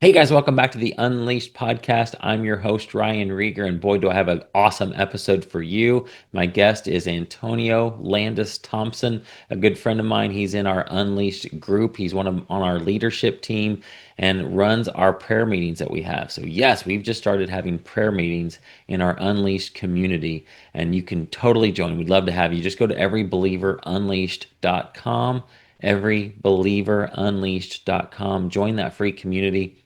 Hey guys, welcome back to the Unleashed podcast. I'm your host, Ryan Rieger, and boy, do I have an awesome episode for you. My guest is Antonio Landis Thompson, a good friend of mine. He's in our Unleashed group. He's on our leadership team and runs our prayer meetings that we have. So, yes, we've just started having prayer meetings in our Unleashed community, and you can totally join. We'd love to have you. Just go to everybelieverunleashed.com, everybelieverunleashed.com. Join that free community.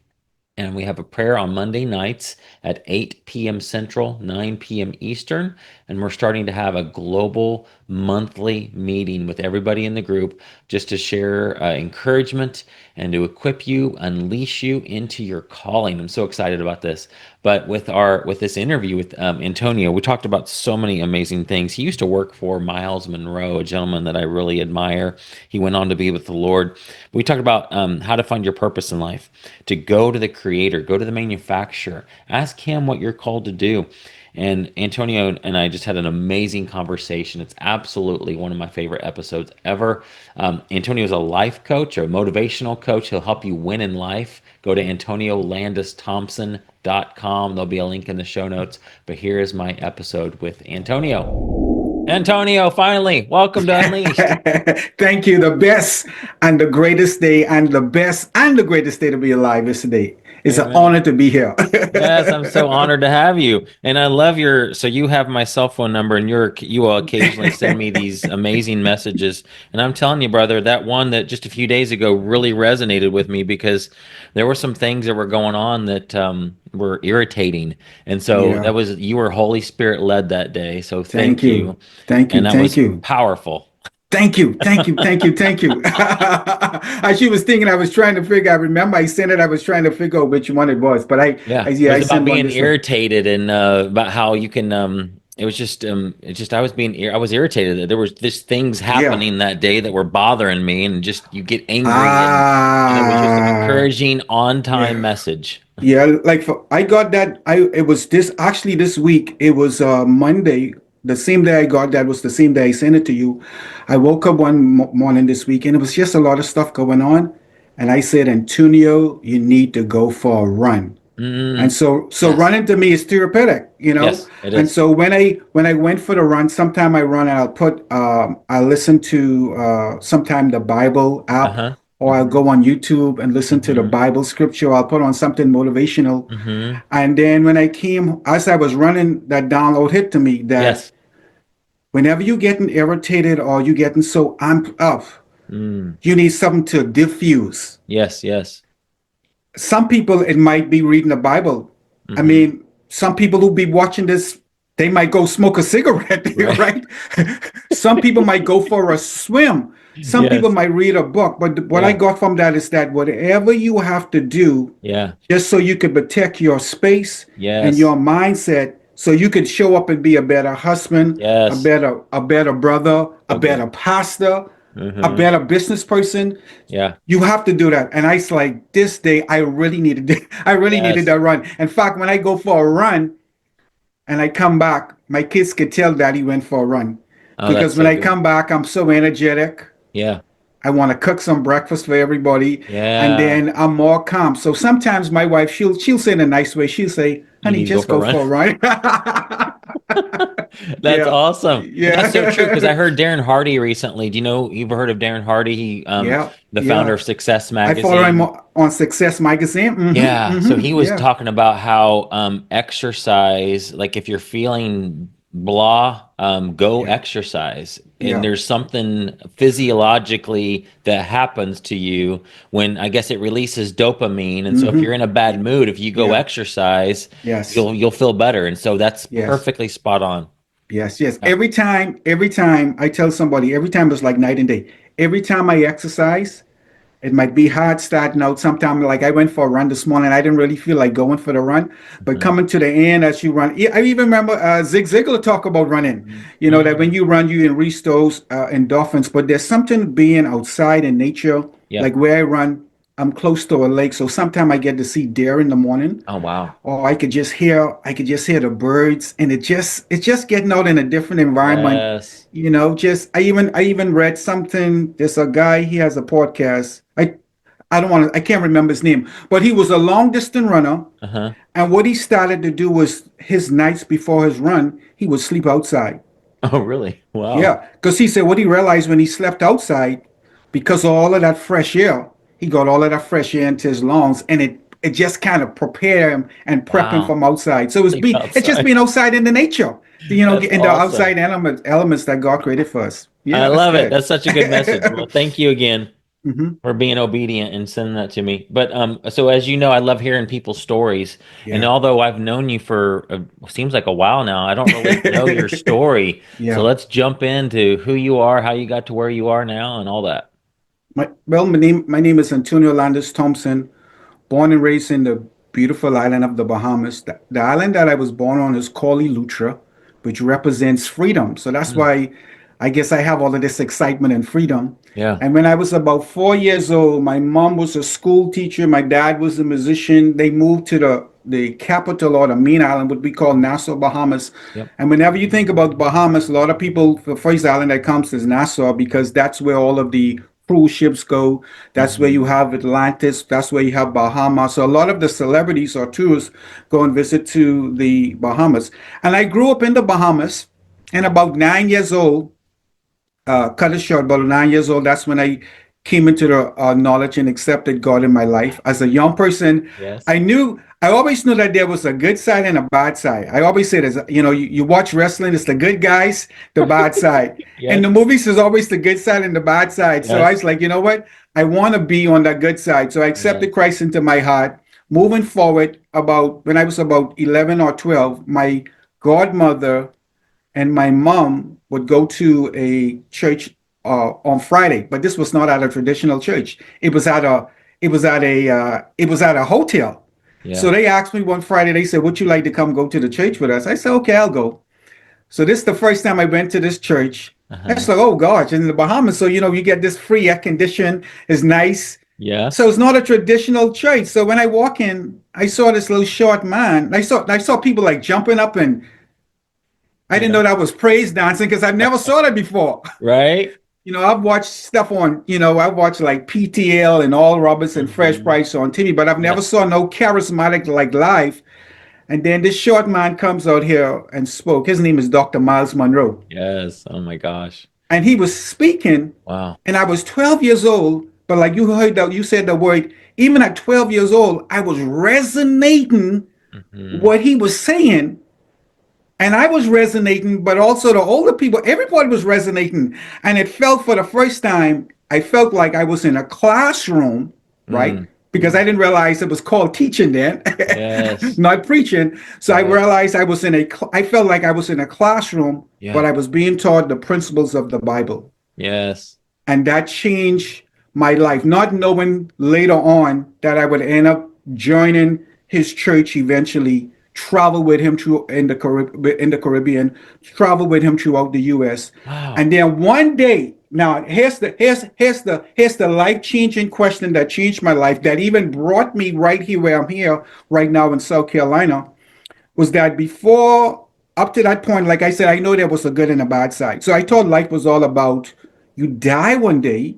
And we have a prayer on Monday nights at 8 p.m. Central, 9 p.m. Eastern. And we're starting to have a global monthly meeting with everybody in the group just to share encouragement and to equip you, unleash you into your calling. I'm so excited about this. But with this interview with Antonio, we talked about so many amazing things. He used to work for Myles Munroe, a gentleman that I really admire. He went on to be with the Lord. We talked about how to find your purpose in life, to go to the creator, go to the manufacturer, ask him what you're called to do. And Antonio and I just had an amazing conversation. It's absolutely one of my favorite episodes ever. Antonio is a life coach, a motivational coach. He'll help you win in life. Go to AntonioLandisThompson.com. There'll be a link in the show notes. But here is my episode with Antonio. Antonio, finally, welcome to Unleashed. Thank you. The best and the greatest day, and the best and the greatest day to be alive is today. It's an Amen. honor to be here. Yes, I'm so honored to have you. And I love so you have my cell phone number and you will occasionally send me these amazing messages. And I'm telling you, brother, that one that just a few days ago really resonated with me because there were some things that were going on that were irritating. And so Yeah. you were Holy Spirit led that day. So Thank thank you. you. Thank And you. that Thank was you. powerful. Thank you. Thank you. Thank you. Thank you. As she was thinking, I was trying to figure. I remember I sent it. I was trying to figure out which one it was, but Yeah, it yeah, I was about sent one being this way. irritated and about how you can. It just I was I was irritated that there was just things Yeah. happening that day that were bothering me, and just you get angry and it was just an Ah. encouraging on time Yeah. message. Yeah, like I got that. It was this week. It was Monday. The same day I got that was the same day I sent it to you. I woke up one morning this week and it was just a lot of stuff going on. And I said, Antonio, you need to go for a run. And Mm, so yes, running to me is therapeutic, you know. yes, it And is. so when I went for the run, sometime I run and I listen to sometime the Bible app, Uh-huh. or I'll Mm-hmm. go on YouTube and listen to the Mm-hmm. Bible scripture. I'll put on something motivational. Mm-hmm. And then when I came, as I was running, that download hit to me that Yes. whenever you're getting irritated or you're getting so amped up, Mm. you need something to diffuse. Yes, yes. Some people, it might be reading the Bible. I Mm-hmm. mean, some people who be watching this, they might go smoke a cigarette, Right. right? Some people might go for a swim. Some people Yes. might read a book. But what I Yeah. got from that is that whatever you have to do, Yeah. just so you can protect your space and Yes. your mindset, so you can show up and be a better husband, Yes. a better brother, a So good. better pastor, a Mm-hmm. better business person. Yeah. You have to do that. And I was like, this day I really needed I really needed Yes. that run. In fact, when I go for a run and I come back, my kids could tell Daddy went for a run. Oh, that's Because when so I good. come back, I'm so energetic. Yeah. I want to cook some breakfast for everybody, and Yeah. then I'm more calm. So sometimes my wife, she'll say in a nice way, she'll say, You "Honey, need to go just for a go run. for a run." That's Yeah, awesome. And that's so true because I yeah, heard Darren Hardy recently. Do you know you've heard of Darren Hardy? He yeah, the founder yeah. of Success I follow him Magazine. on Success Magazine. Yeah, so he was Yeah, talking about how exercise, like if you're feeling blah, go yeah, exercise. And yeah. there's something physiologically that happens to you when I guess it releases dopamine. And so if you're in a bad mood, if you go Yeah. exercise, Yes. you'll feel better. And so that's Yes. perfectly spot on. Yes. Yes. Yeah. Every time I tell somebody, every time it's like night and day. Every time I exercise, it might be hard starting out. Sometimes, like I went for a run this morning, I didn't really feel like going for the run, but Mhm. coming to the end as you run, I even remember Zig Ziglar talk about running. Mhm. You know that when Mhm. you run, you release those endorphins. But there's something being outside in nature, like Yep. where I run. I'm close to a lake, so sometimes I get to see deer in the morning. Oh, wow. Or I could just hear the birds, and it's just getting out in a different environment. Yes. You know, just I even read something. There's a guy, he has a podcast. I can't remember his name, but he was a long distance runner. Uh-huh. And what he started to do was his nights before his run, he would sleep outside. Oh, really? Wow. Yeah, because he said what he realized when he slept outside, because of all of that fresh air, he got all of that fresh air into his lungs, and it just kind of prepare him and prep him Wow. from outside. So Sleep it's just outside. being outside in the nature, That's in the awesome. outside elements that God created for us. I Yeah, that's love it. good. That's such a good message. Well, thank you again Hmm. for being obedient and sending that to me. But so as you know, I love hearing people's stories. And Yeah. although I've known you for seems like a while now, I don't really know your story. So Yeah. let's jump into who you are, how you got to where you are now, and all that. My name is Antonio Landis Thompson, born and raised in the beautiful island of the Bahamas. The island that I was born on is called Eleuthera, which represents freedom. So that's Mm, why I guess I have all of this excitement and freedom. yeah. And when I was about 4 years old, my mom was a school teacher, my dad was a musician. They moved to the capital or the main island, what we call Nassau, Bahamas. Yep. And whenever you think about the Bahamas, a lot of people, the first island that comes is Nassau because that's where all of the cruise ships go. That's where you Hmm. have Atlantis. That's where you have Bahamas. So a lot of the celebrities or tourists go and visit to the Bahamas. And I grew up in the Bahamas. And about 9 years old, cut it short, about 9 years old, that's when I came into the knowledge and accepted God in my life. As a young person, Yes. I always knew that there was a good side and a bad side. I always say this, you watch wrestling, it's the good guys, the bad side. And Yes. the movies is always the good side and the bad side. So I Yes. was like, you know what? I want to be on that good side. So I Yes. accepted Christ into my heart. Moving forward, about when I was about 11 or 12, my godmother and my mom would go to a church on Friday, but this was not at a traditional church. It was at a hotel. So Yeah. they asked me one Friday. They said, "Would you like to come go to the church with us?" I said, "Okay, I'll go." So this is the first time I went to this church. I was Uh-huh. like, "Oh gosh!" In the Bahamas, so you get this free air condition. It's nice. So Yes. it's not a traditional church. So when I walk in, I saw this little short man. I saw people like jumping up, and I didn't Yeah. know that was praise dancing because I've never saw that before. Right? I've watched stuff I've watched like PTL and All Roberts and Fresh Hmm. Price on TV, but I've never Yes. saw no charismatic like live. And then this short man comes out here and spoke. His name is Dr. Myles Munroe. Yes. Oh my gosh. And he was speaking, Wow. and I was 12 years old, but like you heard that you said the word, even at 12 years old, I was resonating Hmm. what he was saying. And I was resonating, but also the older people, everybody was resonating. And it felt for the first time, I felt like I was in a classroom, right? Mm. Because I didn't realize it was called teaching then, Yes. not preaching. So I Yes. realized I felt like I was in a classroom, but Yeah. I was being taught the principles of the Bible. Yes. And that changed my life, not knowing later on that I would end up joining his church eventually, travel with him through in the Caribbean, travel with him throughout the US. Wow. And then one day, now here's the life-changing question that changed my life, that even brought me right here where I'm here right now in South Carolina, was that before, up to that point, like I said, I know there was a good and a bad side. So I thought life was all about you die one day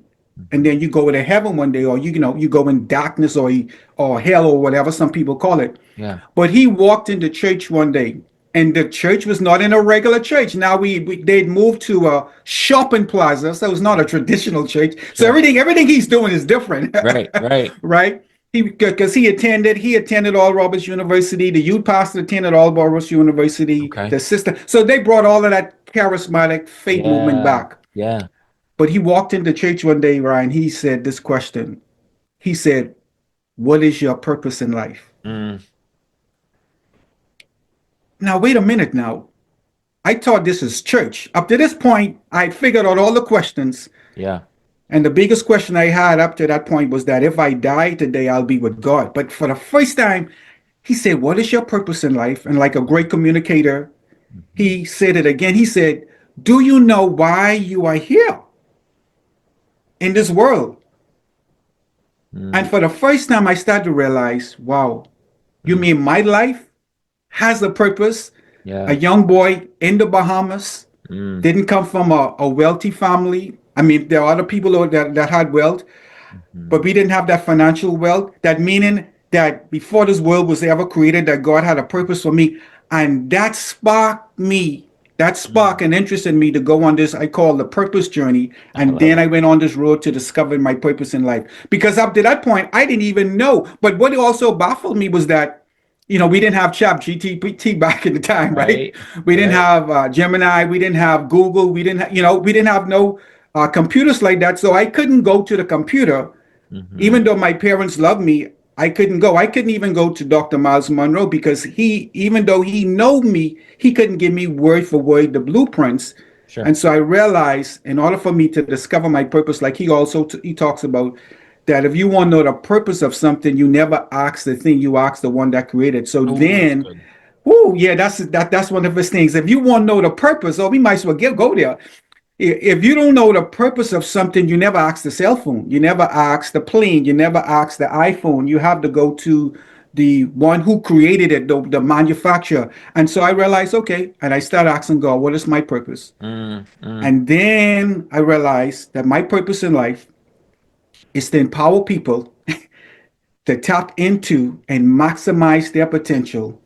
and Mhm. then you go to heaven one day, or you go in darkness or hell or whatever some people call it. Yeah. But he walked into church one day, and the church was not in a regular church. Now they'd moved to a shopping plaza, so it's not a traditional church. So Sure. everything he's doing is different, Right. Right. right? He attended All Roberts University. The youth pastor attended All Roberts University. Okay. The sister, so they brought all of that charismatic faith movement Yeah. back. Yeah. But he walked into church one day, Ryan. He said this question. He said, "What is your purpose in life?" Mm. Now, wait a minute now. I thought this is church. Up to this point, I figured out all the questions. Yeah. And the biggest question I had up to that point was that if I die today, I'll be with God. But for the first time, he said, "What is your purpose in life?" And like a great communicator, Mhm. he said it again. He said, "Do you know why you are here in this world?" And Mm. for the first time, I started to realize, wow, you Mm. mean my life has a purpose? A Yeah. young boy in the Bahamas, Mm. didn't come from a wealthy family. I mean, there are other people that had wealth. but Mhm. we didn't have that financial wealth. That meaning that before this world was ever created, that God had a purpose for me, and that sparked me. That sparked Mm. an interest in me to go on this I call the purpose journey, I and love then it. I went on this road to discover my purpose in life. Because up to that point, I didn't even know. But what also baffled me was that we didn't have Chat GPT back in the time, right? Right. We didn't Right. have Gemini, we didn't have Google, we didn't have no computers like that. So I couldn't go to the computer, Hmm. even though my parents loved me. I couldn't go. I couldn't even go to Dr. Myles Munroe because even though he know me, he couldn't give me word for word the blueprints. Sure. And so I realized, in order for me to discover my purpose, like he talks about, that if you want to know the purpose of something, you never ask the thing, you ask the one that created. So Oh, that's then, good. oh yeah, that's one of his things. If you want to know the purpose, oh, we might as well go there. If you don't know the purpose of something, you never ask the cell phone, you never ask the plane, you never ask the iPhone. You have to go to the one who created it, the manufacturer. And so I realized, okay, and I started asking God, what is my purpose? Mm, mm. And then I realized that my purpose in life is to empower people to tap into and maximize their potential,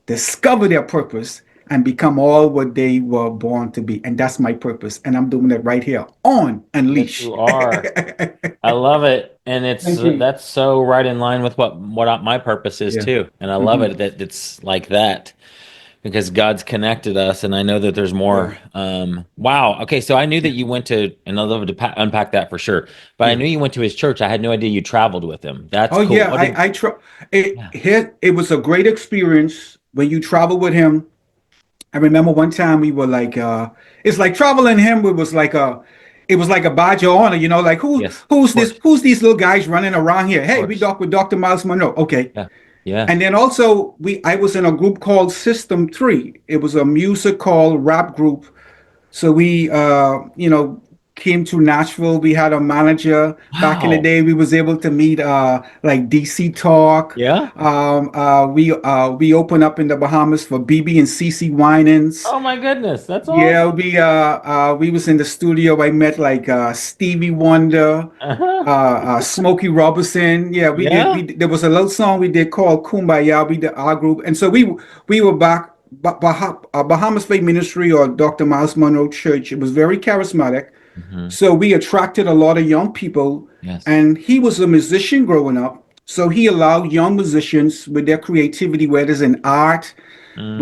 discover their purpose, and become all what they were born to be. And that's my purpose. And I'm doing it right here on Yes, Unleash. you are. I love it, and it's Thank you. that's so right in line with what my purpose is Yeah. too. And I love Hmm. it that it's like that because God's connected us, and I know that there's Yeah. more. Wow. Okay, so I knew that Yeah. you went to, and I'd love to unpack that for sure. But I Yeah. knew you went to his church. I had no idea you traveled with him. That's Oh cool. yeah. What did? I try. It Yeah. here. It was a great experience when you travel with him. I remember one time we were like, it's like traveling him. It was like a badge of honor, like Yes. Of course. who's these little guys running around here? Of Hey, we course. doc with Dr. Miles Monroe. Okay. Yeah. Yeah. And then also I was in a group called System 3. It was a music called rap group. So we came to Nashville. We had a manager back in the Wow. day. We was able to meet like DC Talk. Yeah. We opened up in the Bahamas for BB and CC Winans. Oh my goodness, that's Yeah, awesome. we was in the studio. I met like Stevie Wonder, Uh-huh. Smokey Robinson. Yeah, Yeah. there was a little song we did called Kumbaya. We did our group, and so we were back. Bahamas Faith Ministry or Dr. Miles Monroe Church. It was very charismatic. Hmm. So we attracted a lot of young people, Yes. and he was a musician growing up. So he allowed young musicians with their creativity, whether it's in art,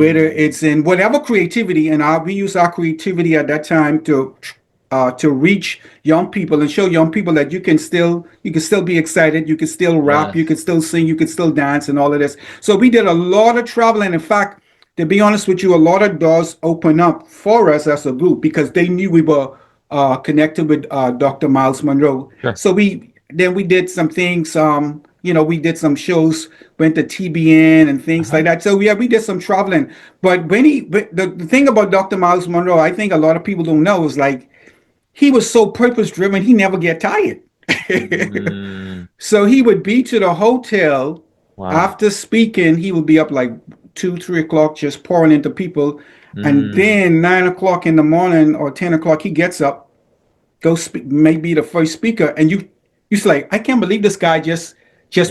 whether Mm. it's in whatever creativity, and we use our creativity at that time to reach young people and show young people that you can still be excited, you can still rap, you Yes. can still sing, you can still dance, and all of this. So we did a lot of traveling. In fact, to be honest with you, a lot of doors open up for us as a group because they knew we were connected with Dr. Miles Monroe. Sure. So we did some things. We did some shows, went to TBN and things Uh-huh. like that. So yeah, we did some traveling. But the thing about Dr. Miles Monroe, I think a lot of people don't know, is like he was so purpose driven. He never get tired. Mm. So he would be to the hotel Wow. after speaking. He would be up like 2, 3 o'clock, just pouring into people, and Mm. then 9 o'clock in the morning or 10 o'clock, he gets up, go speak, maybe the first speaker, and you like, I can't believe this guy just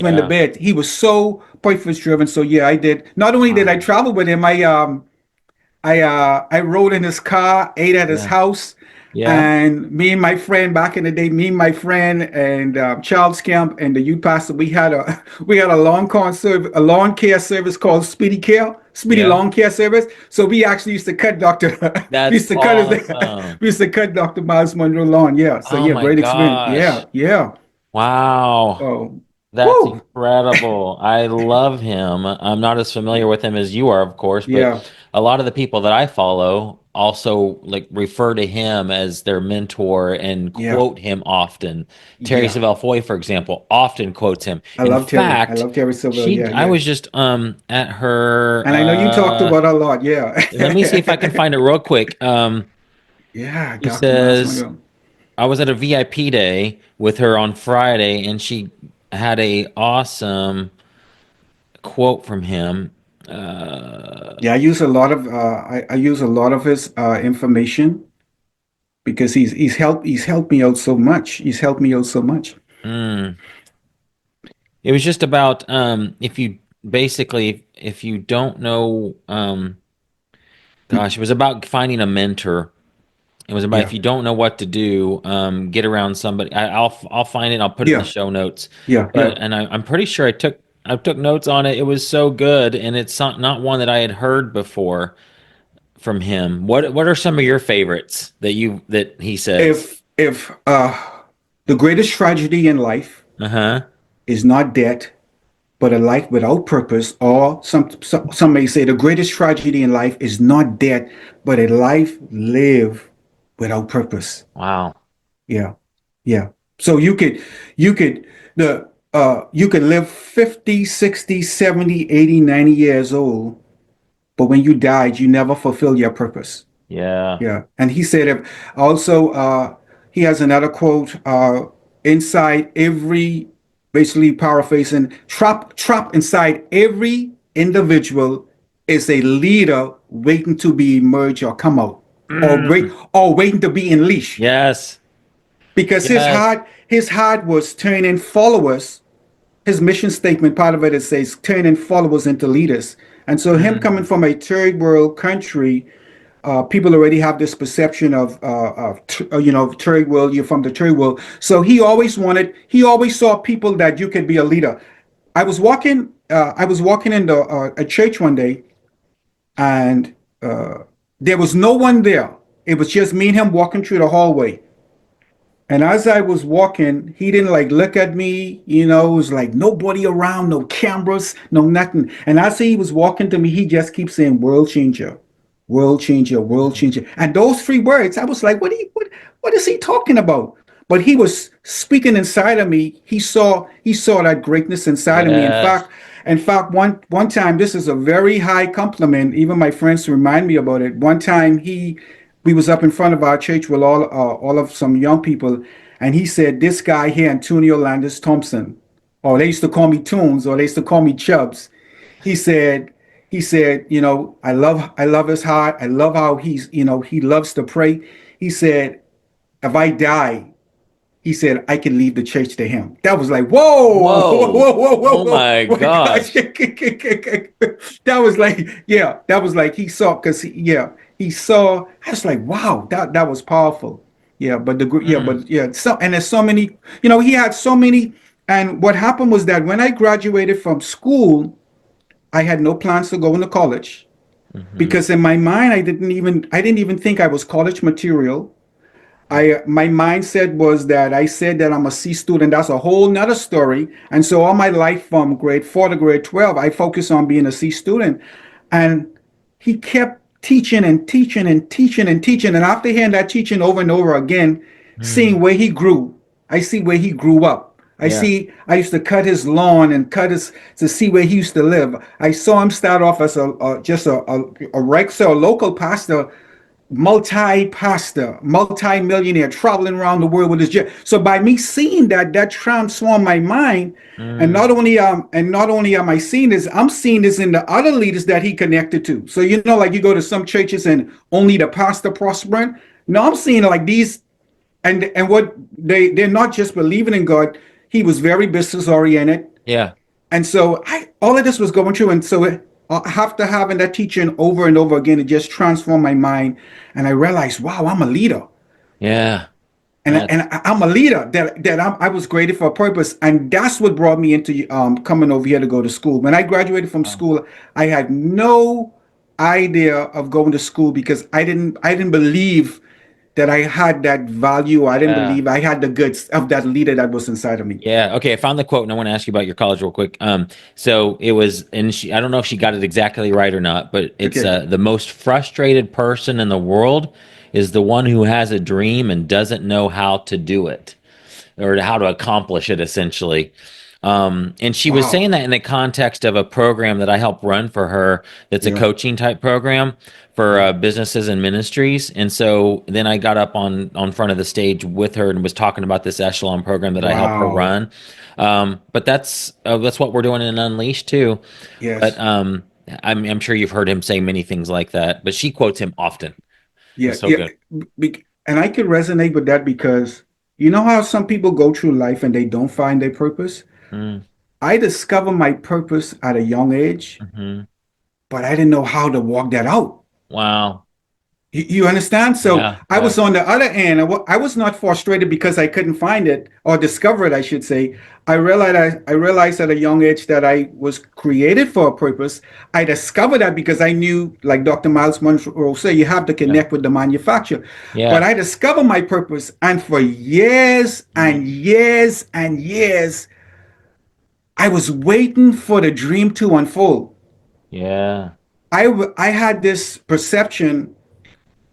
went to Yeah. bed. He was so purpose driven. So yeah, I did. Not only did I Wow. travel with him, I rode in his car, ate at his Yeah. house, Yeah. and me and my friend back in the day, me and my friend and Charles Camp and the youth pastor, we had a a lawn care service called Speedy Yeah. Lawn Care Service. So we actually used to cut Doctor, we That's used to cut his, awesome. we used to cut Doctor Miles Monroe lawn. Yeah. So Oh yeah, my great experience. gosh. Yeah, yeah. Wow. Oh, That's whoo, incredible. I love him. I'm not as familiar with him as you are, of course, but yeah, a lot of the people that I follow also like refer to him as their mentor and yeah, quote him often. Terry yeah. Savelle Foy, for example, often quotes him. I In love Terry. I fact, love Terry Silver. Yeah, I yeah. was just at her And I know you talked about a lot. Yeah. let me see if I can find it real quick. Yeah, She Dr. Miles says Monroe. I was at a VIP day with her on Friday, and she had a awesome quote from him. Yeah, I use a lot of I use a lot of his information because he's helped me out so much. He's helped me out so much. Mm. It was just about if you basically if you don't know gosh, it was about finding a mentor. It was about if Yeah, you don't know what to do, get around somebody. I'll find it. I'll put it in the yeah, show notes. yeah, yeah. But I'm pretty sure I took notes on it. It was so good, and it's not one that I had heard before from him. What are some of your favorites that he says? If the greatest tragedy in life Uh-huh. is not death, but a life without purpose, or some may say the greatest tragedy in life is not death, but a life lived without purpose. Wow. Yeah, yeah. So you could you could live 50, 60, 70, 80, 90 years old, but when you died, you never fulfill your purpose. Yeah. Yeah. And he said if also he has another quote, inside every, basically paraphrasing, trap inside every individual is a leader waiting to be emerged or come out, Mm. or waiting to be unleashed. Yes. Because Yes. his heart was turning followers. His mission statement, part of it, it says turning followers into leaders. And so him coming Mm. from a third world country, people already have this perception of third world. You're from the third world, so he always saw people that you could be a leader. I was walking in a church one day, and there was no one there. It was just me and him walking through the hallway. And as I was walking, he didn't like look at me, it was like nobody around, no cameras, no nothing. And as he was walking to me, he just keeps saying world changer, world changer, world Mm. changer. And those three words, I was like, what is he talking about? But he was speaking inside of me. He saw that greatness inside of me. Yes. In fact, one time, this is a very high compliment. Even my friends remind me about it. One time we was up in front of our church with all of some young people, and he said, "This guy here, Antonio Landis Thompson, or they used to call me Tunes, or they used to call me Chubbs." He said, I love his heart. I love how he loves to pray. He said, if I die, he said, I can leave the church to him. That was like, whoa, whoa, Whoa. whoa, whoa, whoa, Oh whoa, my my gosh. gosh. That was like, yeah, that was like he saw, because he saw. I was like, wow, that was powerful. Yeah, Mm. but yeah, so, and there's so many, he had so many. And what happened was that when I graduated from school, I had no plans to go into college, Hmm. because in my mind, I didn't even think I was college material. My mindset was that I said that I'm a C student. That's a whole nother story. And so all my life from grade 4 to grade 12, I focused on being a C student. And he kept teaching and teaching and teaching and teaching. And after hearing that teaching over and over again, seeing Mm. where he grew, I see where he grew up. Yeah. I used to cut his lawn and to see where he used to live. I saw him start off as just a local pastor, multi-pastor, multi-millionaire, traveling around the world with his jet. So by me seeing that, that transformed my mind. And Mm. not only am I seeing this, I'm seeing this in the other leaders that he connected to. So like you go to some churches and only the pastor prospering. No, I'm seeing like these, and what they're not just believing in God. He was very business oriented, Yeah. and so all of this was going through, and so after having that teaching over and over again, it just transformed my mind, and I realized, wow, I'm a leader, Yeah. and That's I'm a leader I was created for a purpose, and that's what brought me into coming over here to go to school. When I graduated from wow. school, I had no idea of going to school, because I didn't believe that I had that value. I didn't Yeah. believe I had the goods of that leader that was inside of me. Yeah. Okay. I found the quote and I want to ask you about your college real quick. So it was, and I don't know if she got it exactly right or not, but it's Okay. the most frustrated person in the world is the one who has a dream and doesn't know how to do it or how to accomplish it essentially. And she was saying Wow. that in the context of a program that I help run for her that's a Yeah. coaching type program for Yeah. businesses and ministries. And so then I got up on front of the stage with her and was talking about this echelon program that I help her Wow. run. But that's what we're doing in Unleashed too. But Yes. I'm sure you've heard him say many things like that. But she quotes him often. It Yeah. was so Yeah. good. And I could resonate with that because, You know how some people go through life and they don't find their purpose? Mm, I discovered my purpose at a young age, hmm. but I didn't know how to walk that out. Wow. You understand? So Yeah, I yeah, was on the other end. I was not frustrated because I couldn't find it or discover it, I should say. I realized at a young age that I was created for a purpose. I discovered that because I knew, like Dr. Myles Munroe say, you have to yeah, connect with the manufacturer. But yeah. I discovered my purpose, and for years and Mm, years and years, I was waiting for the dream to unfold. yeah, I had this perception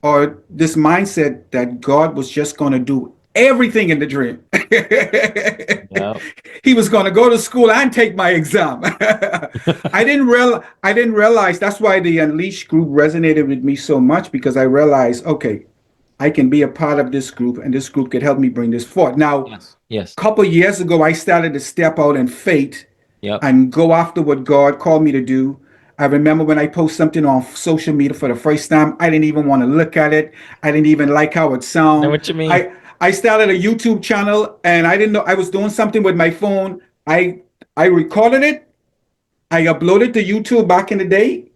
or this mindset that God was just going to do everything in the dream. yeah. He was going to go to school and take my exam. I didn't realize that's why the Unleashed group resonated with me so much because I realized, okay, I can be a part of this group and this group could help me bring this forth. Now, Yes, yes. a couple of years ago, I started to step out in faith Yep. and go after what God called me to do. I remember when I post something on social media for the first time, I didn't even want to look at it. I didn't even like how it Know sounded. what you mean? I started a YouTube channel and I didn't know I was doing something with my phone. I recorded it. I uploaded to YouTube back in the day.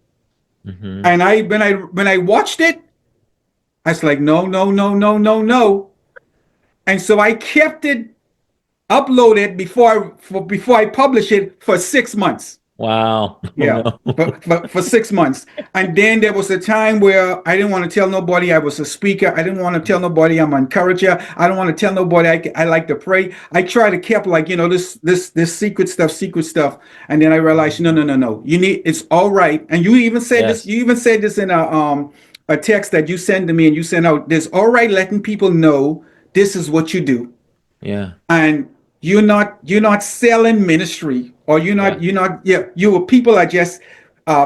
Hmm. And when I watched it, I was like, no, no, no, no, no, no. And so I kept it uploaded before I publish it for 6 months. Wow. Oh Yeah, no. for 6 months. And then there was a time where I didn't want to tell nobody I was a speaker. I didn't want to tell nobody I'm an encourager. I don't want to tell nobody I like to pray. I try to keep like, this secret stuff. And then I realized, no, no, no, no. It's all right. And Yes. you even said this in a text that you sent to me and you sent out, this all right letting people know this is what you do Yeah. and you're not selling ministry or Yeah. you're not yeah people are just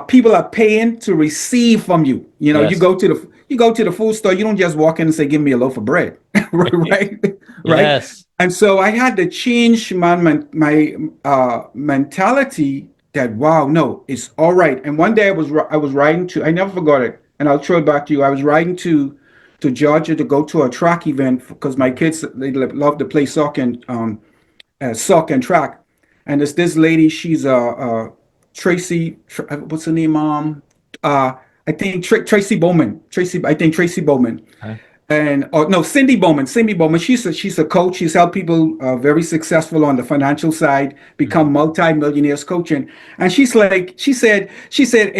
people are paying to receive from you. Yes. You go to the food store, you don't just walk in and say give me a loaf of bread. Right, right. Yes. And so I had to change my mentality that wow, no, it's all right. And one day I was riding to, I never forgot it, and I'll throw it back to you. I was riding to Georgia to go to a track event because my kids they love to play soccer and track. And there's this lady, she's Tracy, what's her name? Uh, I think Tracy Bowman. I think Tracy Bowman. Okay. And oh no, Cindy Bowman. Cindy Bowman. She's a coach. She's helped people very successful on the financial side, become Hmm. multi-millionaires coaching. And she said,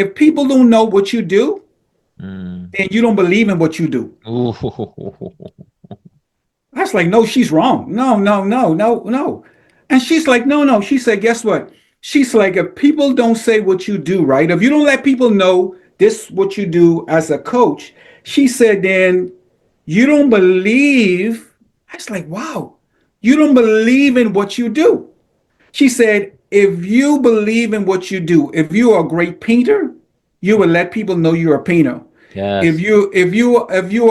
if people don't know what you do, Mm. then you don't believe in what you do. Ooh. I was like, no, she's wrong. No, no, no, no, no. And she's like, no, no. She said, guess what? She's like, if people don't say what you do, right? If you don't let people know this what you do as a coach, she said, then you don't believe. I was like, wow, you don't believe in what you do. She said, if you believe in what you do, if you are a great painter, you will let people know you're a painter. Yes. If you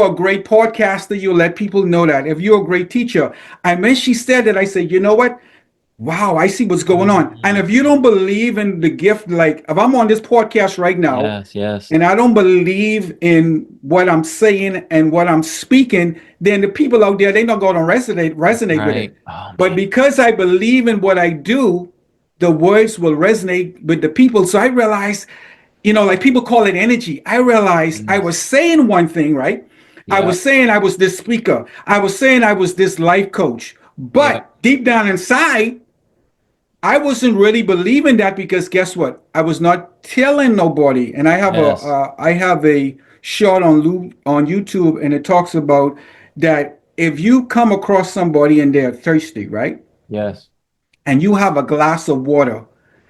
are a great podcaster, you let people know that. If you're a great teacher, and when she said that, I said, you know what? Wow, I see what's going on. And Mm. if you don't believe in the gift, like if I'm on this podcast right now, Yes. Yes. and I don't believe in what I'm saying and what I'm speaking, then the people out there they're not going to resonate with it. Right. Oh But man. because I believe in what I do, the words will resonate with the people. So I realized, like people call it energy. I realized I Yes. was saying one thing, right? I Yep. was saying I was this speaker. I was saying I was this life coach. Yep. But deep down inside, I wasn't really believing that because guess what? I was not telling nobody. And Yes. I have a short on YouTube, and it talks about that if you come across somebody and they're thirsty, right? Yes. And you have a glass of water,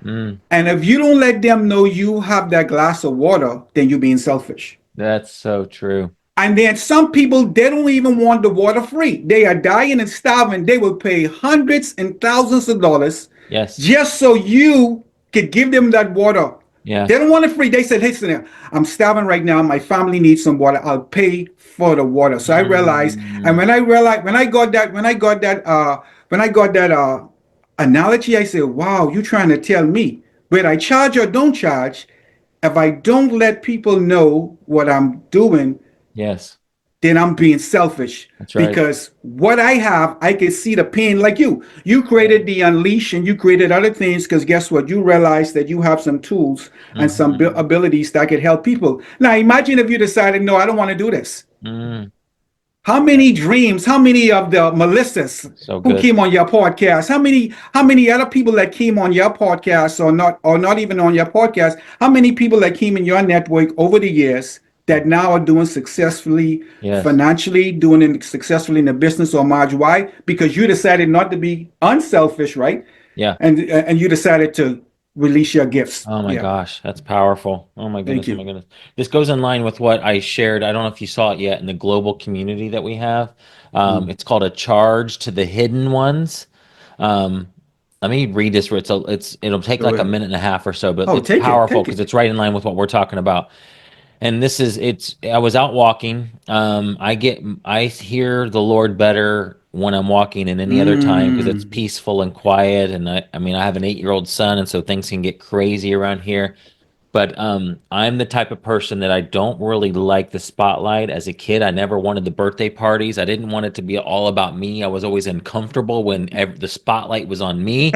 Mm. and if you don't let them know you have that glass of water, then you're being selfish. That's so true. And then some people, they don't even want the water free. They are dying and starving. They will pay hundreds and thousands of dollars Yes. just so you could give them that water. Yeah. They don't want it free. They said, hey, listen, I'm starving right now. My family needs some water. I'll pay for the water. So I realized, and Mm. when I got that analogy, I said, wow, you trying to tell me, whether I charge or don't charge, if I don't let people know what I'm doing, Yes. then I'm being selfish That's right. because what I have, I can see the pain like you. You created the unleash and you created other things because guess what? You realize that you have some tools and some Hmm. abilities that could help people. Now, imagine if you decided, no, I don't want to do this. Mm. How many dreams, how many of the Melissas So who good. came on your podcast, how many other people that came on your podcast or not even on your podcast, how many people that came in your network over the years that now are doing successfully Yes. financially, doing it successfully in the business or Marge? Why? Because you decided not to be unselfish, right? Yeah. And you decided to release your gifts. Oh my Yeah. gosh, that's powerful. Oh my Thank goodness, oh you. my goodness. This goes in line with what I shared. I don't know if you saw it yet in the global community that we have. Mm. It's called a charge to the hidden ones. Um, Let me read this. It'll take Go like a ahead. minute and a half or so, but Oh, it's take it. powerful Take because it. it's right in line with what we're talking about. And this is it's I was out walking. I hear the Lord better when I'm walking than any other time because it's Mm. peaceful and quiet. And I mean I have an 8-year-old son, and so things can get crazy around here. But I'm the type of person that I don't really like the spotlight. As a kid, I never wanted the birthday parties. I didn't want it to be all about me. I was always uncomfortable when the spotlight was on me.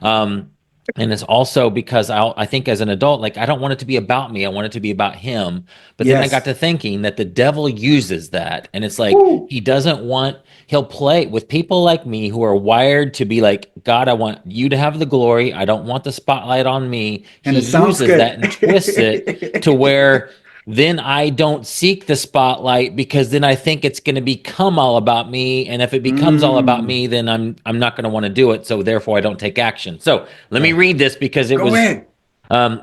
Um, and it's also because I think as an adult, like I don't want it to be about me. I want it to be about him. But then I got Yes. to thinking that the devil uses that. And it's like Woo. he doesn't want, he'll play with people like me who are wired to be like, God, I want you to have the glory. I don't want the spotlight on me. And He it sounds uses that good. and twists it to where then I don't seek the spotlight because then I think it's going to become all about me. And if it becomes all about Mm. me, then I'm not going to want to do it. So therefore, I don't take action. So let me Right. read this because it Go was ahead.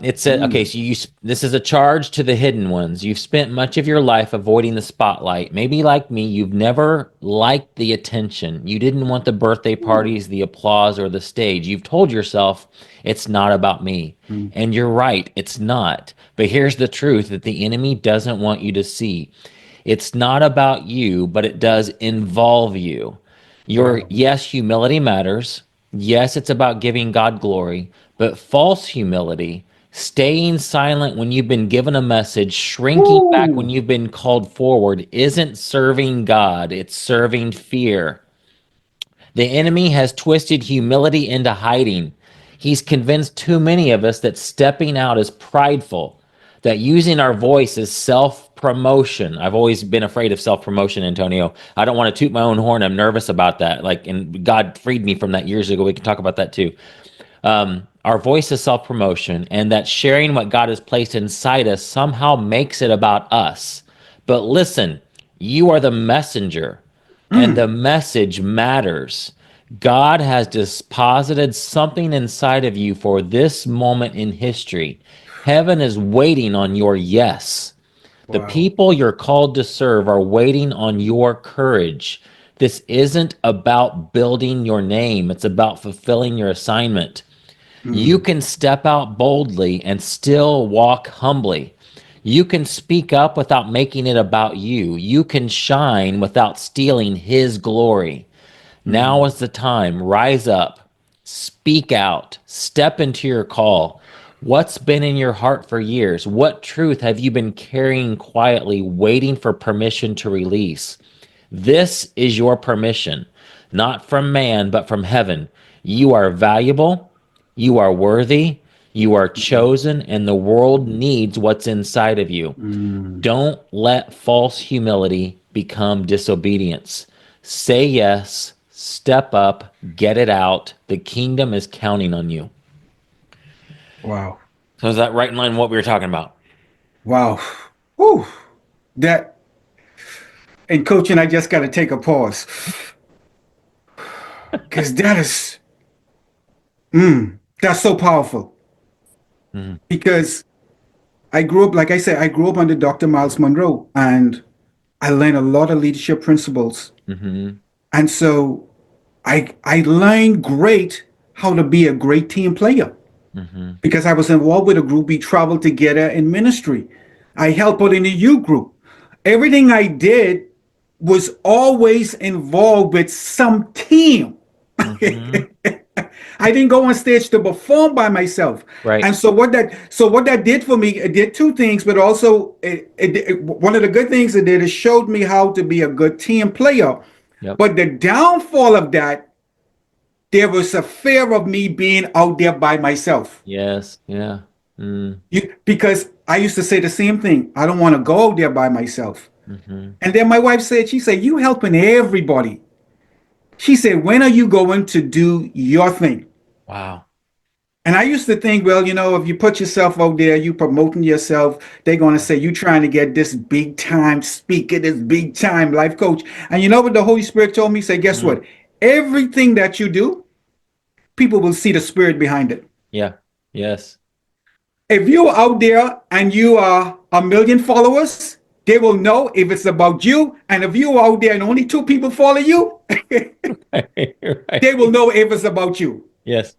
it said, okay, Mm. so this is a charge to the hidden ones. You've spent much of your life avoiding the spotlight. Maybe like me, you've never liked the attention. You didn't want the birthday Ooh. parties, the applause, or the stage. You've told yourself it's not about me. Mm. And you're right, it's not. But here's the truth that the enemy doesn't want you to see. It's not about you, but it does involve you. Your Wow. yes, humility matters. Yes, it's about giving God glory, but false humility, staying silent when you've been given a message, shrinking back when Woo. you've been called forward, isn't serving God, it's serving fear. The enemy has twisted humility into hiding. He's convinced too many of us that stepping out is prideful, that using our voice is self promotion. I've always been afraid of self promotion, Antonio. I don't want to toot my own horn. I'm nervous about that. Like, and God freed me from that years ago. We can talk about that too. Our voice is self promotion, and that sharing what God has placed inside us somehow makes it about us. But listen, you are the messenger, and Mm. the message matters. God has deposited something inside of you for this moment in history. Heaven is waiting on your yes. The Wow. people you're called to serve are waiting on your courage. This isn't about building your name, it's about fulfilling your assignment. You Mm. can step out boldly and still walk humbly. You can speak up without making it about you. You can shine without stealing His glory. Now Mm. is the time. Rise up, speak out, step into your call. What's been in your heart for years? What truth have you been carrying quietly, waiting for permission to release? This is your permission, not from man, but from heaven. You are valuable, you are worthy, you are chosen, and the world needs what's inside of you. Mm. Don't let false humility become disobedience. Say yes, step up, get it out. The kingdom is counting on you. Wow. So, is that right in line with what we were talking about? Wow. Woo. That in coaching, I just got to take a pause because that's so powerful. Mm-hmm. Because I grew up, like I said, I grew up under Dr. Myles Munroe, and I learned a lot of leadership principles. Mm-hmm. And so I learned great how to be a great team player Mm-hmm. because I was involved with a group. We traveled together in ministry. I helped out in the youth group. Everything I did was always involved with some team. Mm-hmm. I didn't go on stage to perform by myself. Right. And so what that did for me, it did two things, but also one of the good things it did is showed me how to be a good team player. Yep. But the downfall of that, there was a fear of me being out there by myself. Yes. Yeah. Mm, Because I used to say the same thing. I don't want to go out there by myself. hmm. And then my wife said, she said, you helping everybody. She said, when are you going to do your thing? Wow. And I used to think, well, if you put yourself out there, you promoting yourself, they're going to say you trying to get this big time speaker, this big time life coach. And you know what the Holy Spirit told me? Say, guess Mm, what? Everything that you do, people will see the spirit behind it. yeah. Yes. If you're out there and you are a million followers, they will know if it's about you. And if you're out there and only two people follow you, they will Right. know if it's about you. Yes.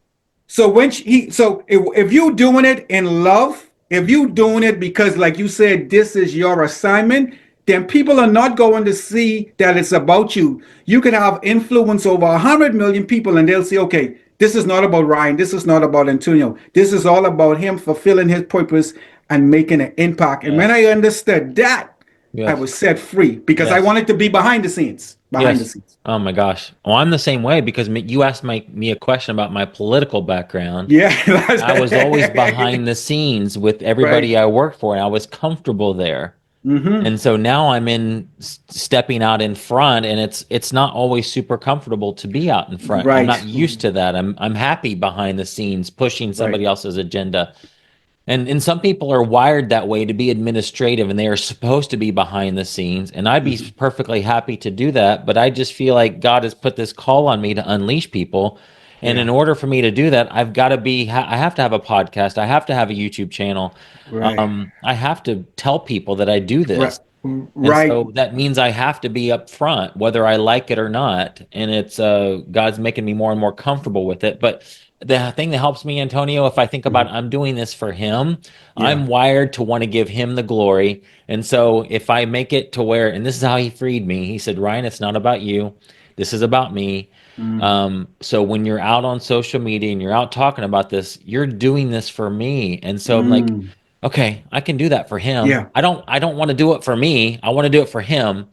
So if you're doing it in love, if you're doing it because, like you said, this is your assignment, then people are not going to see that it's about you. You can have influence over 100 million people, and they'll say, okay, this is not about Ryan. This is not about Antonio. This is all about him fulfilling his purpose and making an impact. And when I Yes. understood that, I Yes. was set free because I Yes. wanted to be behind the scenes. Behind the Yes. scenes. Oh my gosh. Well, I'm the same way because you asked me a question about my political background. Yeah. I was always behind the scenes with Right. everybody I worked for, and I was comfortable there. Mm-hmm. And so now I'm in stepping out in front, and it's not always super comfortable to be out in front. I'm not Right. used to that. I'm happy behind the scenes pushing Right. somebody else's agenda. And some people are wired that way to be administrative and they are supposed to be behind the scenes. And I'd be Mhm. perfectly happy to do that, but I just feel like God has put this call on me to unleash people. And in Yeah. order for me to do that, I have to have a podcast. I have to have a YouTube channel. Right. I have to tell people that I do Right. this. And Right. so that means I have to be up front, whether I like it or not. And it's God's making me more and more comfortable with it. But the thing that helps me, Antonio, if I think about Mhm. I'm doing this for him, Yeah. I'm wired to want to give him the glory. And so if I make it to where, and this is how he freed me, he said, Ryan, it's not about you. This is about me. Mm. So when you're out on social media and you're out talking about this, you're doing this for me. And so I'm like, Mm. okay, I can do that for him. Yeah. I don't want to do it for me. I want to do it for him.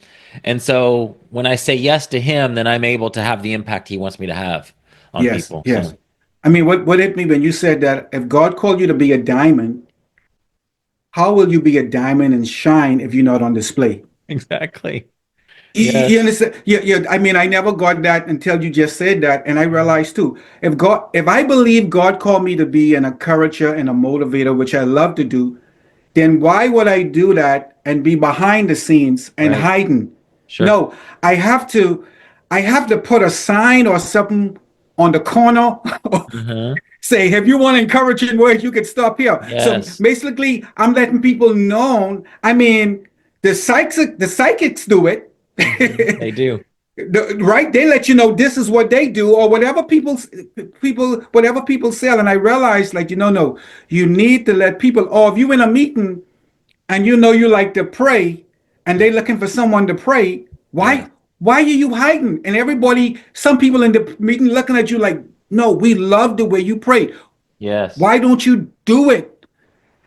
And so when I say yes to him, then I'm able to have the impact he wants me to have on Yes. people. Yes. So I mean, what hit me when you said that if God called you to be a diamond, how will you be a diamond and shine if you're not on display? exactly. You Yes. understand? Yeah, yeah. I mean, I never got that until you just said that, and I realized too. If I believe God called me to be an encourager and a motivator, which I love to do, then why would I do that and be behind the scenes and Right. hiding? Sure. No, I have to, I have to put a sign or something on the corner. Uh-huh. Say, if you want encouraging words, you can stop here. So Yes. basically, I'm letting people know. I mean, the psychics do it. They do. Right, they let you know this is what they do or whatever whatever people sell. And I realized, like, no, you need to let people, or if you in a meeting and you like to pray and they looking for someone to pray, Yeah. why are you hiding? And everybody, some people in the meeting looking at you like, no, we love the way you pray. Yes. Why don't you do it?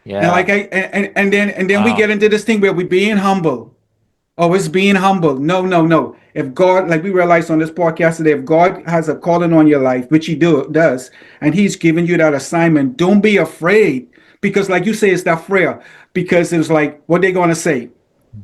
And Yeah. like and then we get Wow. into this thing where we being humble. Oh, it's being humble. No, no, no. If God, like we realized on this podcast today, if God has a calling on your life, which He does, and He's given you that assignment, don't be afraid. Because, like you say, it's that prayer. Because it's like, what they gonna say?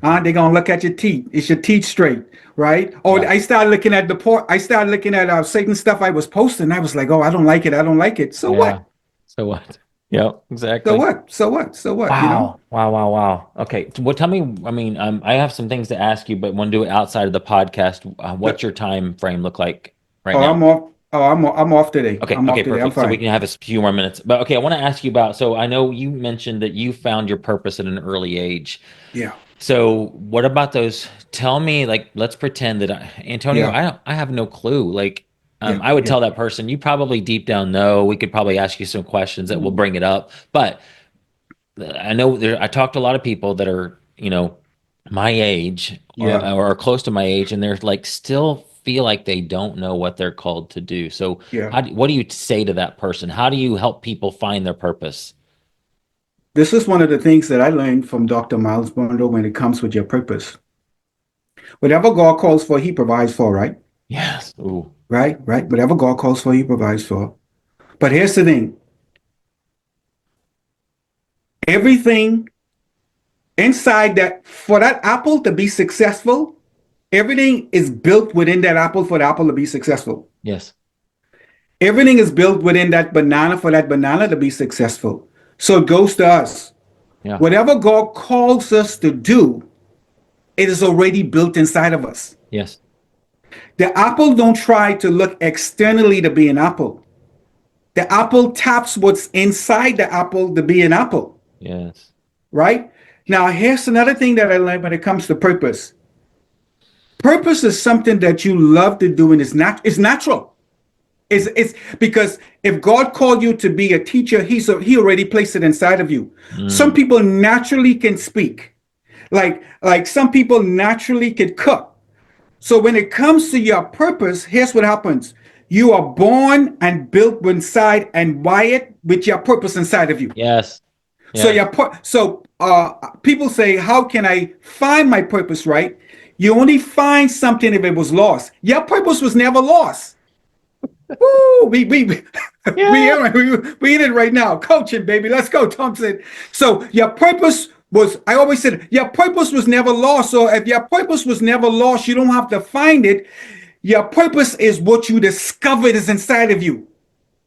Huh? They're gonna look at your teeth. Is your teeth straight, right? Or Yeah. I started looking at the port. I started looking at Satan stuff I was posting. I was like, oh, I don't like it. I don't like it. So Yeah. what? So what? Yep. So Exactly. what? So what? So what? Wow. Wow. Wow. Wow. Okay. So, well, tell me, I mean, I have some things to ask you, but want to do it outside of the podcast. What's your time frame look like right Oh, now? I'm off. Oh, I'm off today. Okay, I'm okay, off today. I'm perfect. So we fine. can have a few more minutes. But okay, I want to ask you about, so I know you mentioned that you found your purpose at an early age. Yeah. So what about those? Tell me, like, let's pretend that Antonio, Yeah. I have no clue. Like, Yeah. I would Yeah. tell that person, you probably deep down know. We could probably ask you some questions that will Mm. bring it up. But I know I talked to a lot of people that are, my age Yeah. or close to my age, and they're like still feel like they don't know what they're called to do. So Yeah. what do you say to that person? How do you help people find their purpose? This is one of the things that I learned from Dr. Myles Munroe when it comes with your purpose. Whatever God calls for, he provides for, right? Yes. Ooh. Right, right. Whatever God calls for, he provides for. But here's the thing. Everything inside that, for that apple to be successful, everything is built within that apple for the apple to be successful. Yes. Everything is built within that banana for that banana to be successful. So it goes to us. Yeah. Whatever God calls us to do, it is already built inside of us. Yes. The apple don't try to look externally to be an apple. The apple taps what's inside the apple to be an apple, Yes. right? Now, here's another thing that I learned when it comes to purpose. Purpose is something that you love to do, and it's natural. It's because if God called you to be a teacher, he already placed it inside of you. Some Mm. people naturally can speak, like some people naturally can cook. So when it comes to your purpose, here's what happens. You are born and built inside and wired with your purpose inside of you. Yes. So Yes. people say, how can I find my purpose, right? You only find something if it was lost. Your purpose was never lost. Woo, Yeah. we in it right now. Coaching, baby. Let's go, Thompson. So your purpose was, I always said, your purpose was never lost. So if your purpose was never lost, you don't have to find it. Your purpose is what you discovered is inside of you.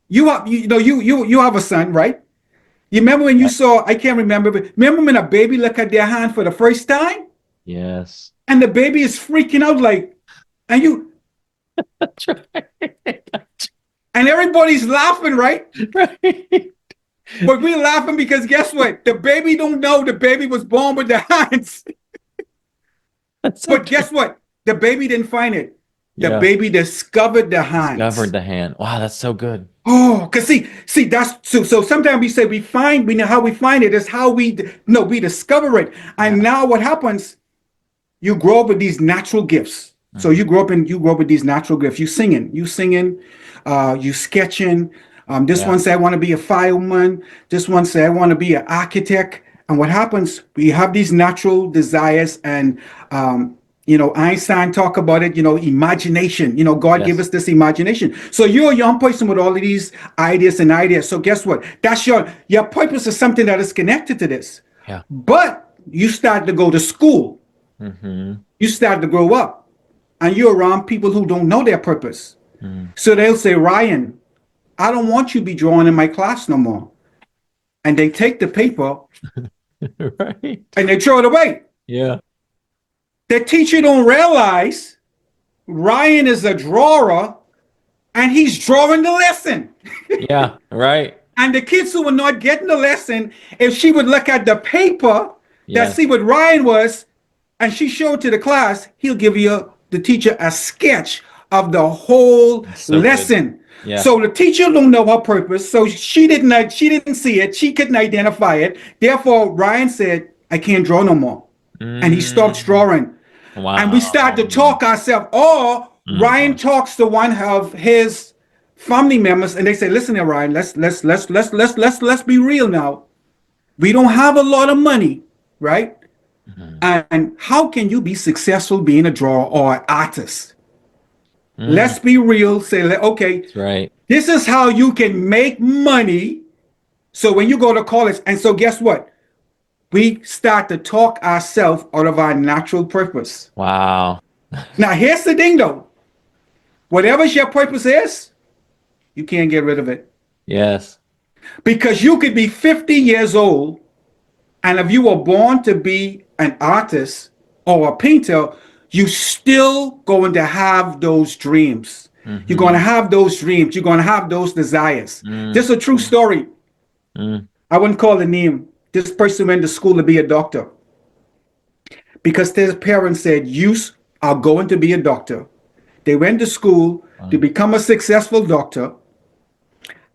You have a son, right? You remember when you saw, I can't remember, but remember when a baby look at their hand for the first time? Yes. And the baby is freaking out like, and you, That's right. and everybody's laughing, right? Right. But we're laughing because guess what? The baby don't know the baby was born with the hands. That's so But true. guess what? The baby didn't find it. The Yeah. baby discovered the hands. Discovered the hand. Wow, that's so good. Oh, cause see, that's so. Sometimes we say we know how we find it is how we discover it. And Yeah. now what happens? You grow up with these natural gifts. So Mhm. you grow up with these natural gifts. You singing, you sketching. This Yeah. one say I want to be a fireman. This one say I want to be an architect. And what happens? We have these natural desires, and Einstein talk about it. Imagination. God give Yes. us this imagination. So you're a young person with all of these ideas. So guess what? That's your purpose is something that is connected to this. Yeah. But you start to go to school. Mm-hmm. You start to grow up, and you're around people who don't know their purpose. Mm. So they'll say, Ryan, I don't want you to be drawing in my class no more. And they take the paper Right. and they throw it away. Yeah. The teacher don't realize Ryan is a drawer and he's drawing the lesson. Yeah. Right. And the kids who were not getting the lesson, if she would look at the paper that Yes. see what Ryan was, and she showed to the class, he'll give the teacher a sketch of the whole That's so good. lesson. Yeah. So the teacher don't know her purpose, so she didn't see it, she couldn't identify it. Therefore, Ryan said, "I can't draw no more," and he stopped Mm. drawing. And we start to Wow. talk ourselves. Or Ryan Mhm. talks to one of his family members, and they say, "Listen here, Ryan. Let's be real now. We don't have a lot of money, right? Mhm. And how can you be successful being a drawer or an artist? Mm. Let's be real. Say, okay, That's right. this is how you can make money. So when you go to college, and so guess what? We start to talk ourselves out of our natural purpose. Wow. Now, here's the thing though. Whatever your purpose is, you can't get rid of it. Yes. Because you could be 50 years old, and if you were born to be an artist or a painter, you still going to have those dreams. You're going to Mm-hmm. have those dreams. You're going to have those desires. Mm. This is a true story. Mm. I wouldn't call the name. This person went to school to be a doctor because his parents said, "You are going to be a doctor." They went to school to Wow. become a successful doctor.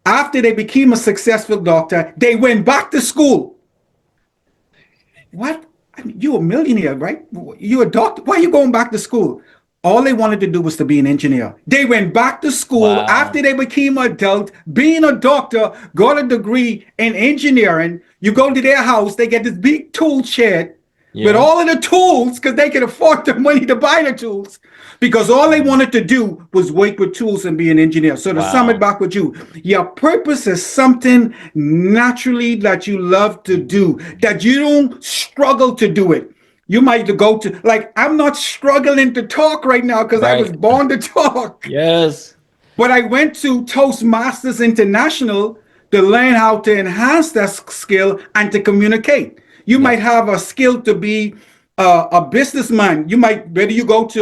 After they became a successful doctor, they went back to school. What? I mean, you're a millionaire, right? You're a doctor. Why are you going back to school? All they wanted to do was to be an engineer. They went back to school after Wow. they became adult, being a doctor, got a degree in engineering. You go to their house, they get this big tool shed with Yeah. all of the tools because they can afford the money to buy the tools. Because all they Mm. wanted to do was work with tools and be an engineer. So to sum it Wow. back with you, your purpose is something naturally that you love to do, that you don't struggle to do it. You might go to, like, I'm not struggling to talk right now because I was Right. born to talk. Yes. But I went to Toastmasters International to learn how to enhance that skill and to communicate. You Yep. might have a skill to be a businessman. You might, whether you go to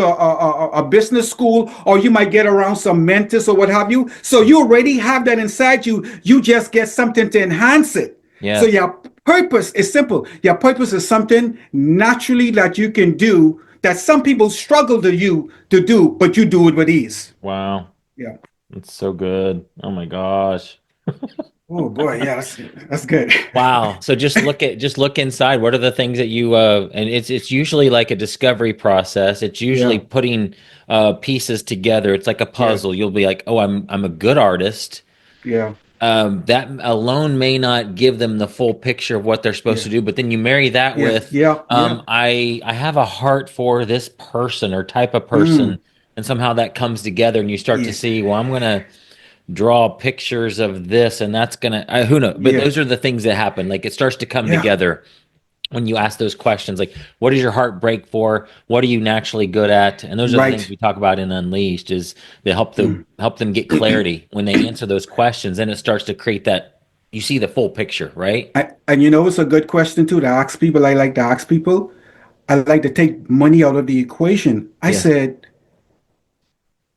a business school or you might get around some mentors or what have you. So you already have that inside you. You just get something to enhance it. So Yes. your purpose is simple. Your purpose is something naturally that you can do that some people struggle to do, but you do it with ease. Wow. Yeah. It's so good. Oh my gosh. Oh boy, yeah, that's good. Wow. So just look inside. What are the things that you and it's usually like a discovery process. It's usually Yeah, putting pieces together. It's like a yeah, puzzle. You'll be like, "Oh, I'm a good artist." yeah, That alone may not give them the full picture of what they're supposed to yeah, do, but then you marry that yeah, with yeah, yeah. I have a heart for this person or type of Mm, person, and somehow that comes together and you start to yeah, see, well, I'm gonna draw pictures of this and that's gonna who knows, but yeah, those are the things that happen. Like it starts to come yeah. together when you ask those questions, like what does your heart break for, what are you naturally good at, and those are the things Right. we talk about in Unleashed, is they Mm. help them get clarity when they answer those questions. Then it starts to create that, you see the full picture, right? And you know, it's a good question too to ask people. I like to ask people. I like to take money out of the equation. I Yes. said,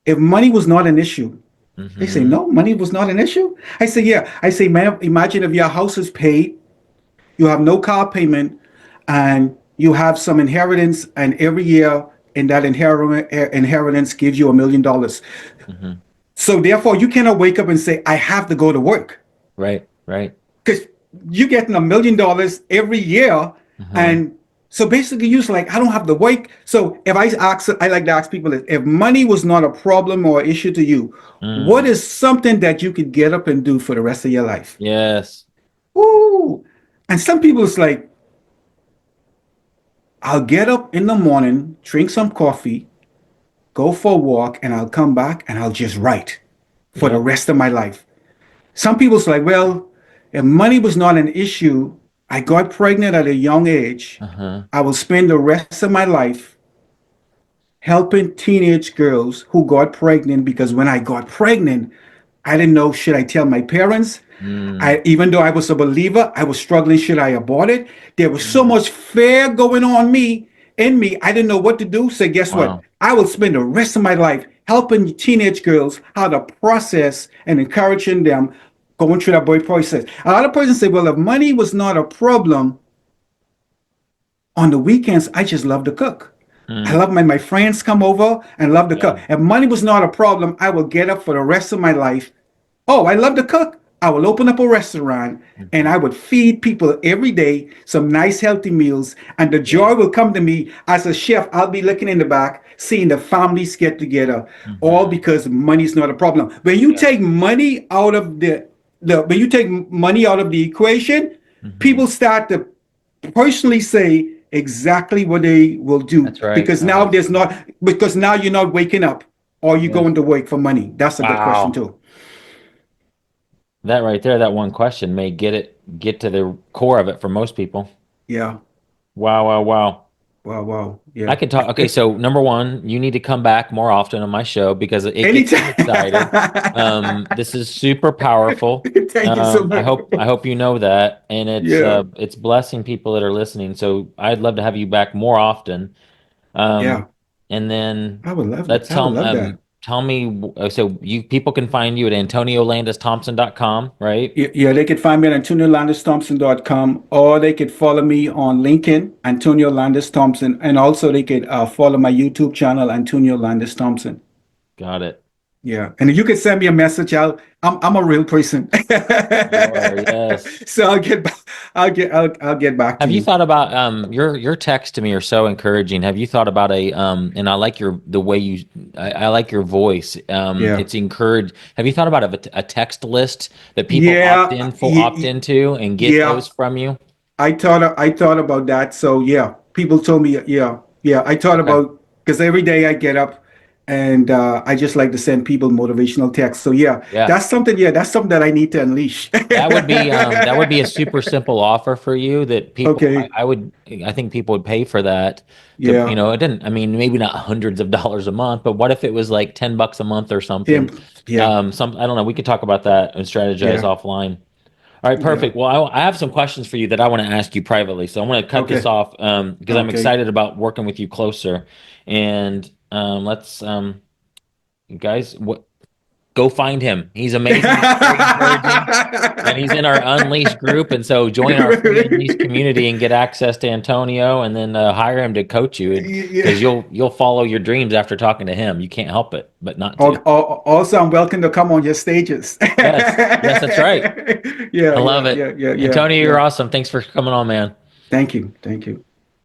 if money was not an issue, they say, Mm-hmm. no, money was not an issue. I say, yeah. I say, man, imagine if your house is paid, you have no car payment, and you have some inheritance, and every year in that inheritance gives you $1 million. Mm-hmm. So therefore, you cannot wake up and say, I have to go to work Right, right. because you're getting $1 million every year. Uh-huh. And so basically, you're like, I don't have to work. So if I ask, I like to ask people, if money was not a problem or issue to you, what Mm. is something that you could get up and do for the rest of your life? Yes. Ooh. And some people, it's like, I'll get up in the morning, drink some coffee, go for a walk, and I'll come back and I'll just write for the Yep. rest of my life. Some people's like, well, if money was not an issue, I got pregnant at a young age. Uh-huh. I will spend the rest of my life helping teenage girls who got pregnant because when I got pregnant, I didn't know, should I tell my parents? Mm. Even though I was a believer, I was struggling, should I abort it? There was so Mm. much fear going on in me. I didn't know what to do. So guess what? Wow. I will spend the rest of my life helping teenage girls how to process and encouraging them going through that boy process. A lot of persons say, well, if money was not a problem, on the weekends, I just love to cook. I Mm. love my friends come over and love to cook. Yeah. If money was not a problem, I will get up for the rest of my life. Oh, I love to cook. I will open up a restaurant and Mm-hmm. I would feed people every day some nice healthy meals. And the Yeah. joy will come to me as a chef. I'll be looking in the back, seeing the families get together, all Mm-hmm. because money's not a problem. When you Yes. take money out of the when you take money out of the equation, Mm-hmm. people start to personally say exactly what they will do That's right. because now you're not waking up or you Yes. going to work for money. That's a good question Wow. too. That right there, that one question may get to the core of it for most people. Yeah. Wow, wow, wow. Wow. Wow. I Yeah. could talk. Okay, so number one, you need to come back more often on my show because it gets me Anytime. excited. This is super powerful. Thank you so I much. hope you know that, and Yeah. it's blessing people that are listening. So I'd love to have you back more often. Um, Yeah. and then I would love that. let's I would love that. tell me. So you people can find you at AntonioLandisThompson.com, right? Yeah, they could find me at AntonioLandisThompson.com or they could follow me on LinkedIn, Antonio Landis Thompson, and also they could follow my YouTube channel, Antonio Landis Thompson. Got it. Yeah. And if you could send me a message, I'm a real person. You are, yes. So I'll get back to Have you you. thought about your texts to me are so encouraging. Have you thought about a and I like your the way you I like your voice. Yeah. It's encouraged. Have you thought about a text list that people Yeah. opt into and get Yeah. those from you? I thought about that. So yeah, people told me, yeah, yeah. I thought Okay. about because every day I get up and I just like to send people motivational texts. So yeah, Yeah. that's something. Yeah, that's something that I need to unleash. That would be a super simple offer for you that people Okay. I think people would pay for that to Yeah. it didn't I mean maybe not hundreds of dollars a month, but what if it was like $10 a month or something? Him. Yeah. I don't know, we could talk about that and strategize Yeah. offline. All right, Yeah. perfect. Well, I have some questions for you that I want to ask you privately. So I'm going to cut this Okay. off because I'm Okay. excited about working with you closer. And let's, guys, go find him. He's amazing. He's very encouraging, and he's in our Unleashed group. And so join our free Unleashed community and get access to Antonio, and then hire him to coach you Yeah. because you'll follow your dreams after talking to him. You can't help it but not to. Also, I'm welcome to come on your stages. Yes, yes, that's right. Yeah. I love Yeah. it. Yeah. Yeah. Yeah. Antonio, Yeah. you're awesome. Thanks for coming on, man. Thank you. Thank you.